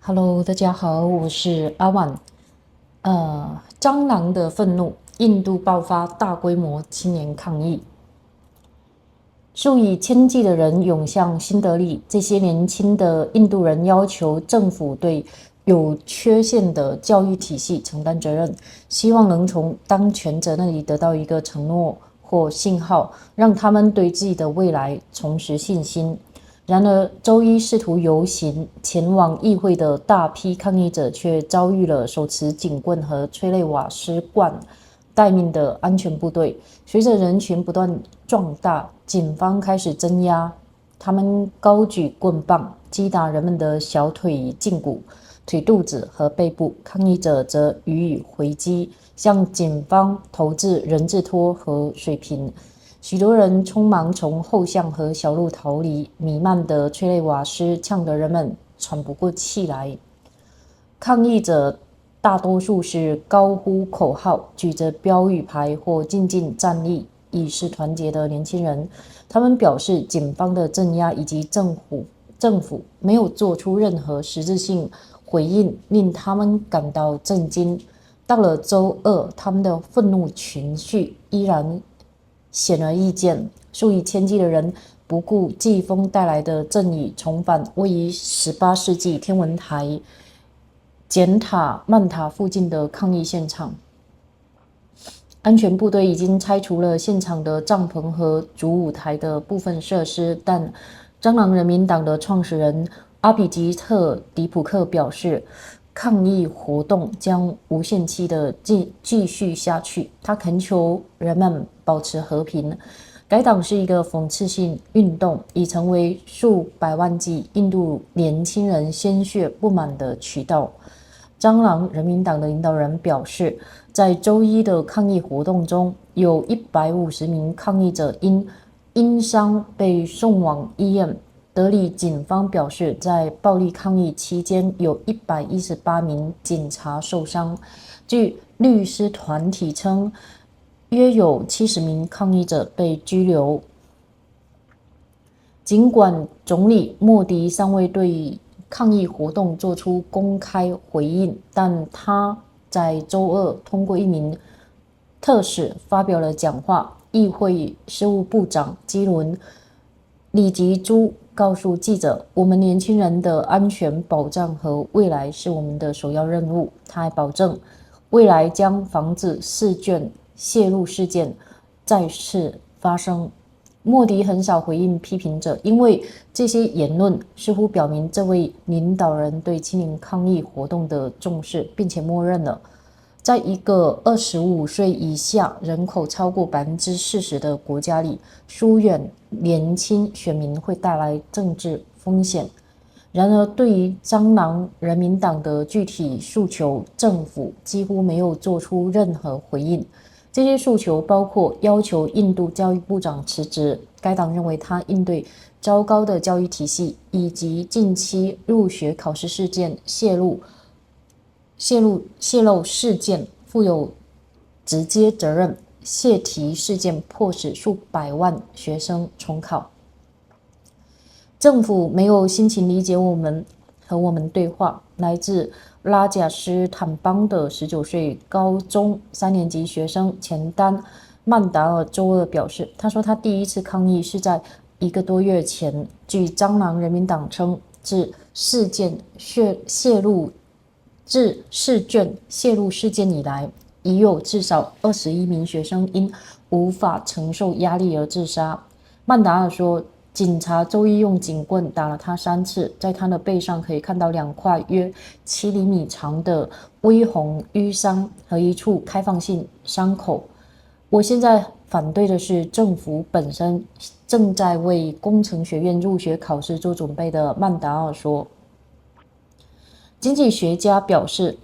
Hello， 大家好，我是Alwan。蟑螂的愤怒，印度爆发大规模青年抗议，数以千计的人涌向新德里。这些年轻的印度人要求政府对有缺陷的教育体系承担责任，希望能从当权者那里得到一个承诺或信号，让他们对自己的未来重拾信心。然而，周一试图游行前往议会的大批抗议者却遭遇了手持警棍和催泪瓦斯罐待命的安全部队。随着人群不断壮大，警方开始镇压，他们高举棍棒击打人们的小腿、胫骨、腿肚子和背部，抗议者则予以回击，向警方投掷人字拖和水瓶。许多人匆忙从后巷和小路逃离，弥漫的催泪瓦斯呛得人们喘不过气来。抗议者大多数是高呼口号、举着标语牌或静静站立以示团结的年轻人。他们表示，警方的镇压以及政府没有做出任何实质性回应，令他们感到震惊。到了周二，他们的愤怒情绪依然显而易见，数以千计的人不顾季风带来的阵雨，重返位于18世纪天文台简塔曼塔附近的抗议现场。安全部队已经拆除了现场的帐篷和主舞台的部分设施，但蟑螂人民党的创始人阿比吉特·迪普克表示，抗议活动将无限期的继续下去。他恳求人们保持和平。该党是一个讽刺性运动，已成为数百万计印度年轻人鲜血不满的渠道。蟑螂人民党的领导人表示，在周一的抗议活动中，有150名抗议者因伤被送往医院。德里警方表示，在暴力抗议期间，有118名警察受伤。据律师团体称，约有70名抗议者被拘留。尽管总理莫迪尚未对抗议活动做出公开回应，但他在周二通过一名特使发表了讲话。议会事务部长基伦里吉朱告诉记者，我们年轻人的安全保障和未来是我们的首要任务。他还保证，未来将防止试卷泄露事件再次发生。莫迪很少回应批评者，因为这些言论似乎表明这位领导人对青年抗议活动的重视，并且默认了在一个25岁以下人口超过40%的国家里，疏远年轻选民会带来政治风险。然而，对于蟑螂人民党的具体诉求，政府几乎没有做出任何回应。这些诉求包括要求印度教育部长辞职，该党认为他应对糟糕的教育体系以及近期入学考试事件泄露事件负有直接责任。泄题事件迫使数百万学生重考。政府没有心情理解我们和我们对话。来自拉贾斯坦邦的19岁高中3年级学生钱丹曼达尔周二表示，他说他第一次抗议是在1个多月前。据蟑螂人民党称，自试卷泄露事件以来，已有至少21名学生因无法承受压力而自杀。曼达尔说，警察周一用警棍打了他3次，在他的背上可以看到2块约7厘米长的微红淤伤和一处开放性伤口。我现在反对的是政府本身正在为工程学院入学考试做准备的曼达尔说。经济学家表示，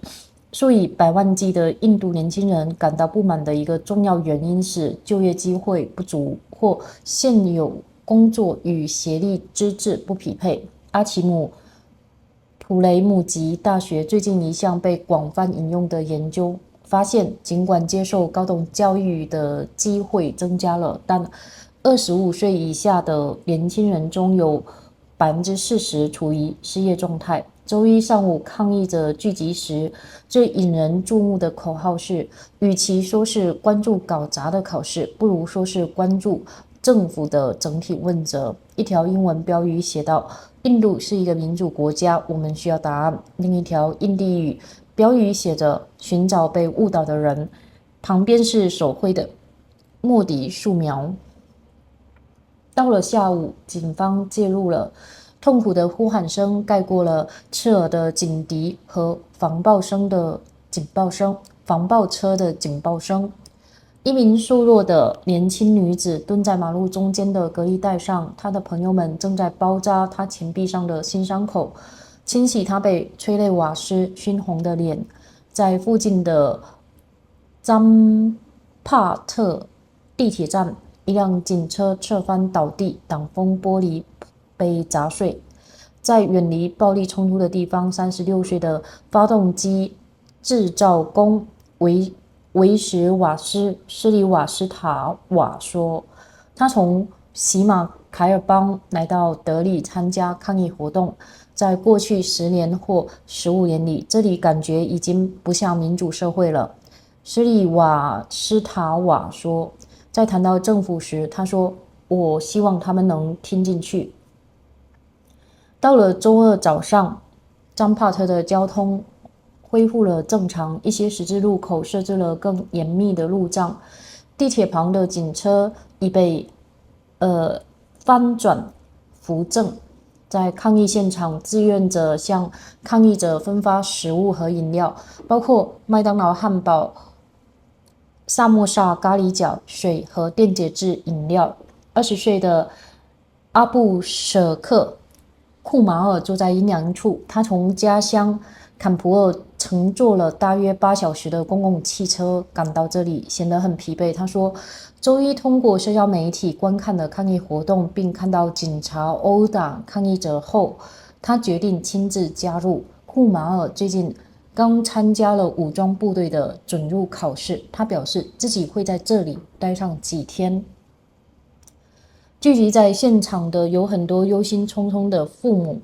数以百万计的印度年轻人感到不满的一个重要原因是就业机会不足或现有工作与学历资质不匹配。阿奇姆普雷姆吉大学最近一项被广泛引用的研究发现，尽管接受高等教育的机会增加了，但25岁以下的年轻人中有40%处于失业状态。周一上午抗议者聚集时，最引人注目的口号是：与其说是关注搞砸的考试，不如说是关注政府的整体问责。一条英文标语写道：印度是一个民主国家，我们需要答案。另一条印地语标语写着：寻找被误导的人。旁边是手绘的莫迪树苗。到了下午，警方介入了，痛苦的呼喊声盖过了刺耳的警笛和防爆车的警报声。一名瘦弱的年轻女子蹲在马路中间的隔离带上，她的朋友们正在包扎她前臂上的新伤口，清洗她被催泪瓦斯熏红的脸。在附近的詹帕特地铁站，一辆警车侧翻倒地，挡风玻璃被砸碎。在远离暴力冲突的地方，36岁的发动机制造工维什瓦斯施里瓦斯塔瓦说，他从喜马凯尔邦来到德里参加抗议活动。在过去10年或15年里，这里感觉已经不像民主社会了。施里瓦斯塔瓦说，在谈到政府时，他说：“我希望他们能听进去。”到了周二早上，詹帕特的交通恢复了正常，一些十字路口设置了更严密的路障，地铁旁的警车已被翻转扶正。在抗议现场，志愿者向抗议者分发食物和饮料，包括麦当劳汉堡、萨摩萨咖喱饺、水和电解质饮料。20岁的阿布舍克库马尔住在阴凉处，他从家乡坎普尔乘坐了大约8小时的公共汽车赶到这里，显得很疲惫。他说，周一通过社交媒体观看了抗议活动，并看到警察殴打抗议者后，他决定亲自加入。库马尔最近刚参加了武装部队的准入考试，他表示自己会在这里待上几天。聚集在现场的有很多忧心忡忡的父母，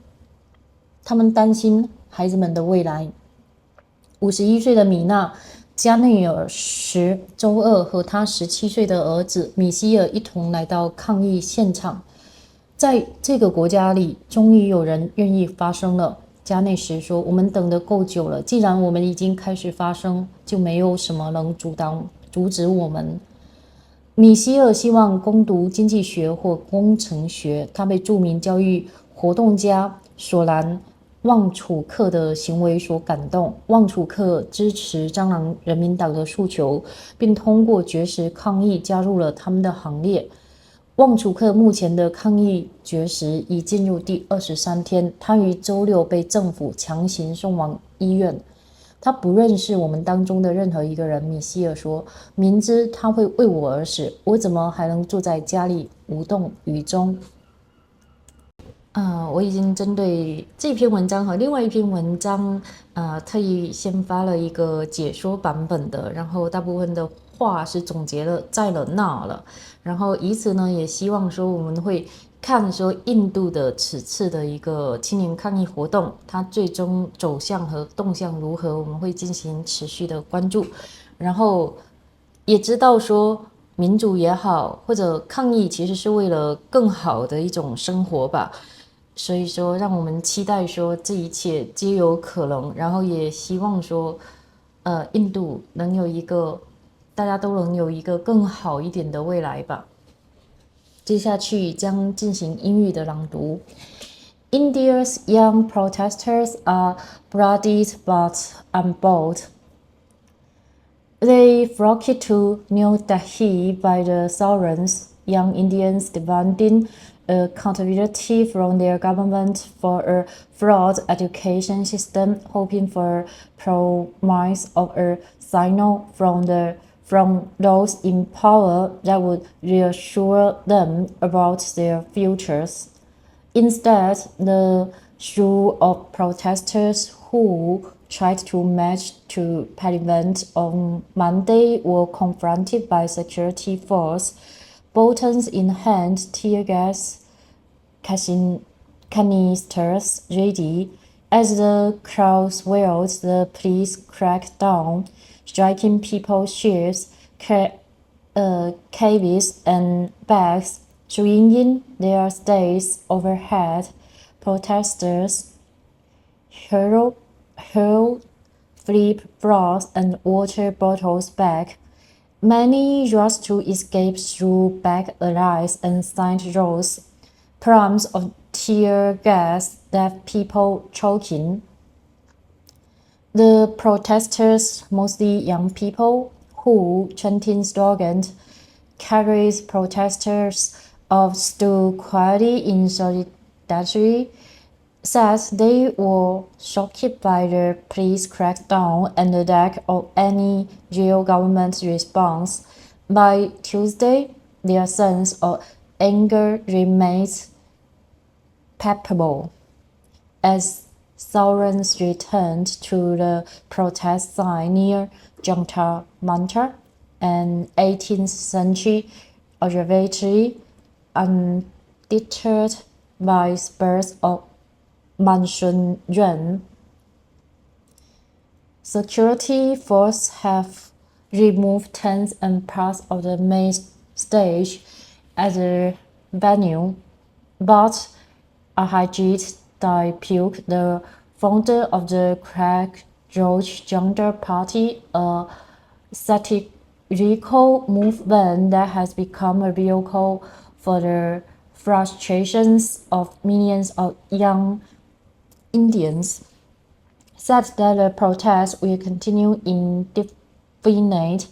他们担心孩子们的未来。51岁的米娜加内尔什周二和他17岁的儿子米希尔一同来到抗议现场。在这个国家里，终于有人愿意发声了。加内什说，我们等得够久了，既然我们已经开始发声，就没有什么能阻止我们。米希尔希望攻读经济学或工程学，他被著名教育活动家索兰旺楚克的行为所感动。旺楚克支持蟑螂人民党的诉求，并通过绝食抗议加入了他们的行列。旺楚克目前的抗议绝食已进入第23天，他于周六被政府强行送往医院。他不认识我们当中的任何一个人，米希尔说，明知他会为我而死，我怎么还能坐在家里无动于衷？我已经针对这篇文章和另外一篇文章，特意先发了一个解说版本的，然后大部分的话是总结了在了那了，然后以此呢，也希望说我们会看说印度的此次的一个青年抗议活动，它最终走向和动向如何，我们会进行持续的关注，然后也知道说民主也好，或者抗议其实是为了更好的一种生活吧。所以说，让我们期待说这一切皆有可能，然后也希望说，印度能有一个，大家都能有一个更好一点的未来吧。接下去将进行英语的朗读。India's young protesters are bloodied but unbowed. They flocked to New Delhi by the thousands, young Indians demanding accountability from their government for a flawed education system, hoping for promise of a signal from those in power that would reassure them about their futures. Instead, the slew of protesters who tried to march to Parliament on Monday were confronted by security force, batons in hand, tear gas, canisters ready, As the crowd swelled, the police cracked down, striking people's shoes, cables, and bags, swinging their staves overhead. Protesters hurled flip-flops and water bottles back. Many rushed to escape through back alleys and side roads. Plumes of tear gas left people choking. The protesters, mostly young people, who, chanting slogans, carried protesters of stood quietly in solidarity, said they were shocked by the police crackdown and the lack of any real government response. By Tuesday, their sense of anger remains palpable. As thousands returned to the protest sign near Jantar Mantar, an 18th century observatory, undeterred by spurts of monsoon rain. Security forces have removed tents and parts of the main stage at the venue, but Ajit Dai Puk, the founder of the Crack Roach Junta Party, a satirical movement that has become a vehicle for the frustrations of millions of young Indians, said that the protest will continue indefinite.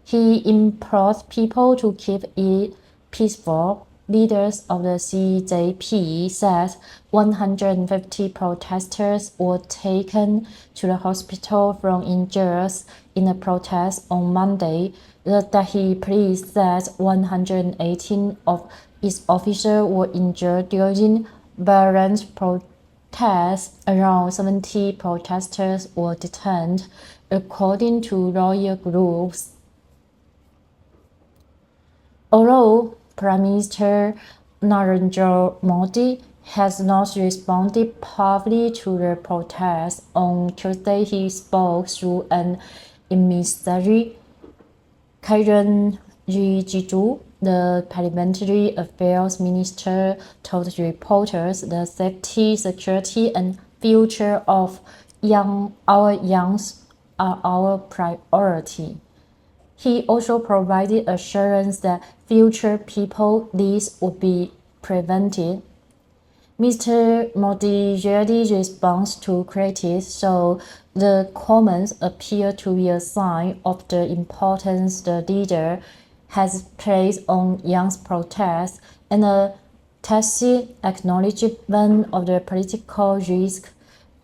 He implored people to keep it peaceful. Leaders of the CJP said 150 protesters were taken to the hospital from injuries in the protest on Monday. The Delhi police said 118 of its officers were injured during violent protests. Around 70 protesters were detained, according to lawyer groups. Although Prime Minister Narendra Modi has not responded publicly to the protests, on Tuesday he spoke through an emissary. Kiren Rijiju, the Parliamentary Affairs Minister, told reporters the safety, security, and future of our youngs are our priority. He also provided assurance that future people's deaths would be prevented. Mr. Modi rarely responds to critics, so the comments appear to be a sign of the importance the leader has placed on young protests and a tacit acknowledgement of the political risk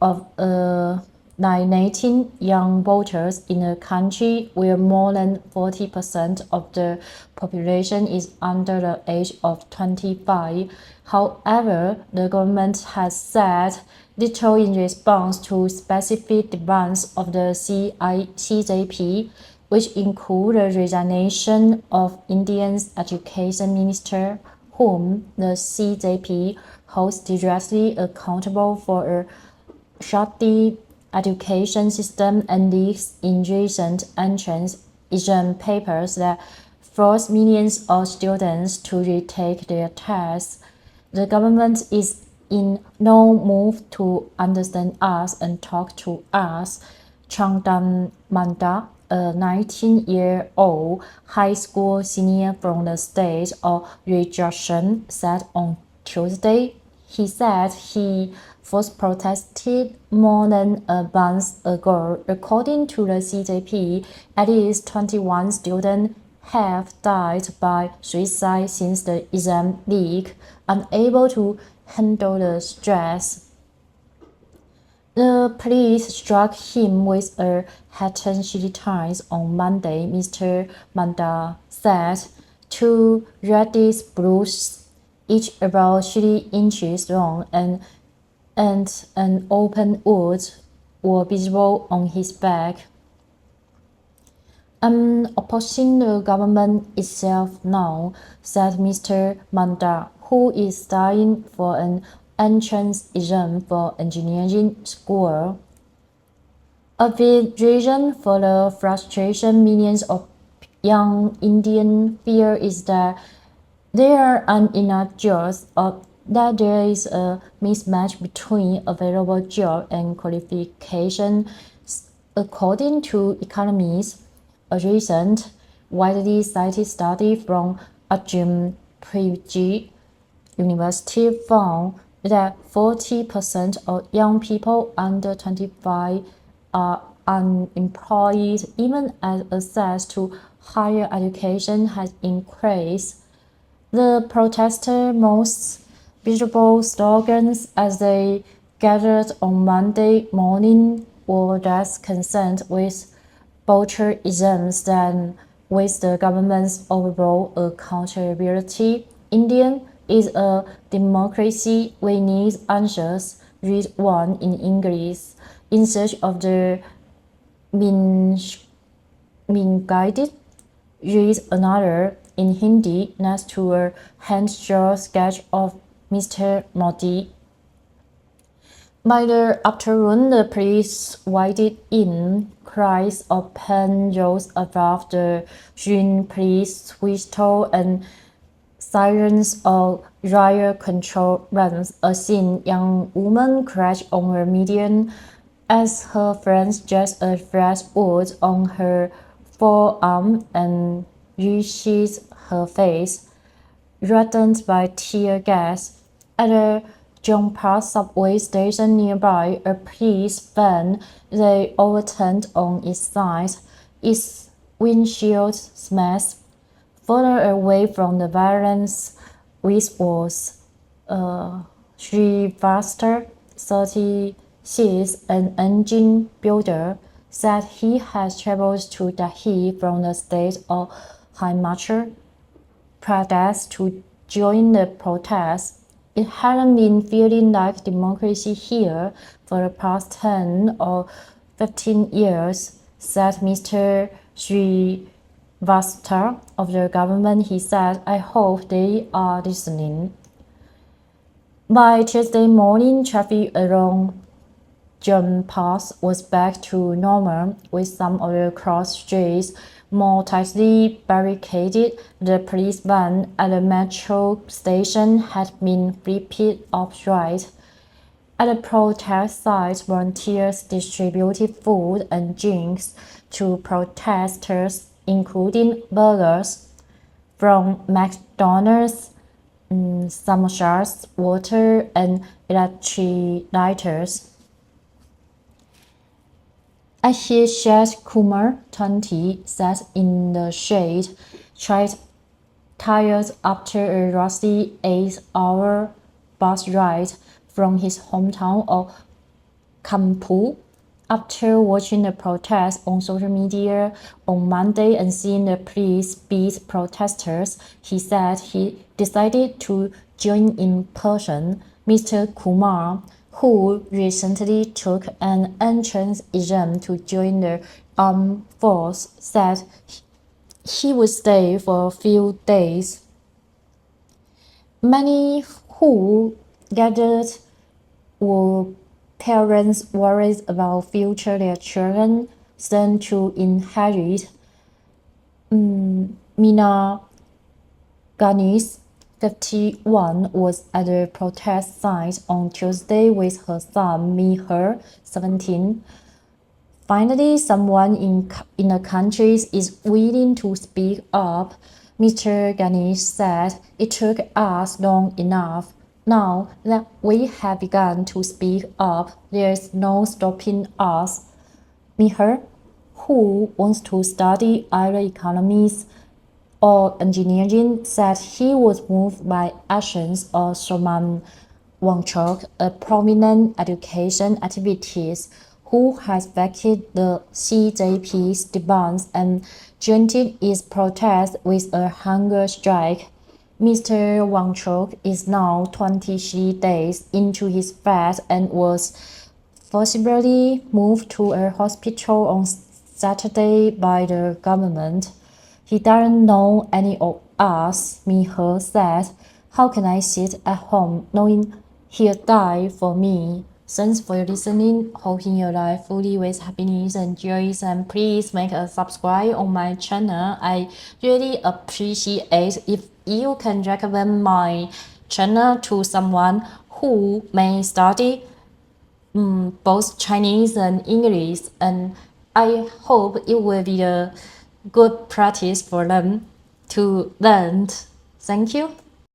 of alienating young voters in a country where more than 40% of the population is under the age of 25. However, the government has said little in response to specific demands of the CJP, which include the resignation of India's education minister, whom the CJP holds directly accountable for a shoddy education system and leaks in recent entrance exam papers that force millions of students to retake their tests. The government is in no mood to understand us and talk to us, Changdan Manda, a 19-year-old high school senior from the state of Rajasthan, said on Tuesday. He said he first protested more than a month ago. According to the CJP, at least 21 students have died by suicide since the exam leak, unable to handle the stress. The police struck him with a hatchet several times on Monday, Mr. Manda said. Two reddish bruises, each about 3 inches long, and an open wound were visible on his back. I'm opposing the government itself now, said Mr. Manda, who is studying for an entrance exam for engineering school. A big reason for the frustration millions of young Indians feel is that there aren't enough jobs or that there is a mismatch between available jobs and qualifications. According to economists, a recent widely cited study from Unbowed University found that 40% of young people under 25 are unemployed even as access to higher education has increased. The protesters' most visible slogans as they gathered on Monday morning were less concerned with voucher exams than with the government's overall accountability. India is a democracy. We need answers. Read one in English. In search of the misguided, read another in Hindi next to a hand-drawn sketch of Mr. Modi. By the afternoon, the police waded in. Cries of pain rose above the green police whistle and sirens of riot control runs. A thin young woman crashed on her median as her friends just a fresh wound on her forearm and reached her face, reddened by tear gas. At a Jongpa subway station nearby, a police van they overturned on its side, its windshield smashed. Further away from the violence, which was Srivastava, 36, an engine builder, said he has traveled to Delhi from the state of Himachal Pradesh to join the protest. It hadn't been feeling like democracy here for the past 10 or 15 years, said Mr. Srivastava of the government. He said, I hope they are listening. By Tuesday morning, traffic along Jumpas was back to normal, with some of the cross streets more tightly barricaded. The police van at the metro station had been flipped upright. At the protest site, volunteers distributed food and drinks to protesters, including burgers from McDonald's, samosas, water, and electrolyters. Ashish Kumar, 20, sat in the shade, tired after a rusty 8-hour bus ride from his hometown of Kanpur. After watching the protests on social media on Monday and seeing the police beat protesters, he said he decided to join in person. Mr. Kumar, who recently took an entrance exam to join the armed force, said he would stay for a few days. Many who gathered were parents worried about future their children stand to inherit. Meena Ganesh, 51, was at the protest site on Tuesday with her son Mihir, 17. Finally, someone in the country is willing to speak up, Mr. Ganesh said. It took us long enough. Now that we have begun to speak up, there is no stopping us. Mihir, who wants to study either economics or engineering, said he was moved by actions of Shraman Wangchuk, a prominent education activist who has backed the CJP's demands and joined its protest with a hunger strike. Mr. Wangchuk is now 23 days into his fast and was forcibly moved to a hospital on Saturday by the government. He doesn't know any of us, Mihir said. How can I sit at home knowing He died for me. Thanks for your listening. Hoping your life fully with happiness and joy. And please make a subscribe on my channel. I really appreciate if you can recommend my channel to someone who may study both Chinese and English, and I hope it will be a good practice for them to learn. Thank you.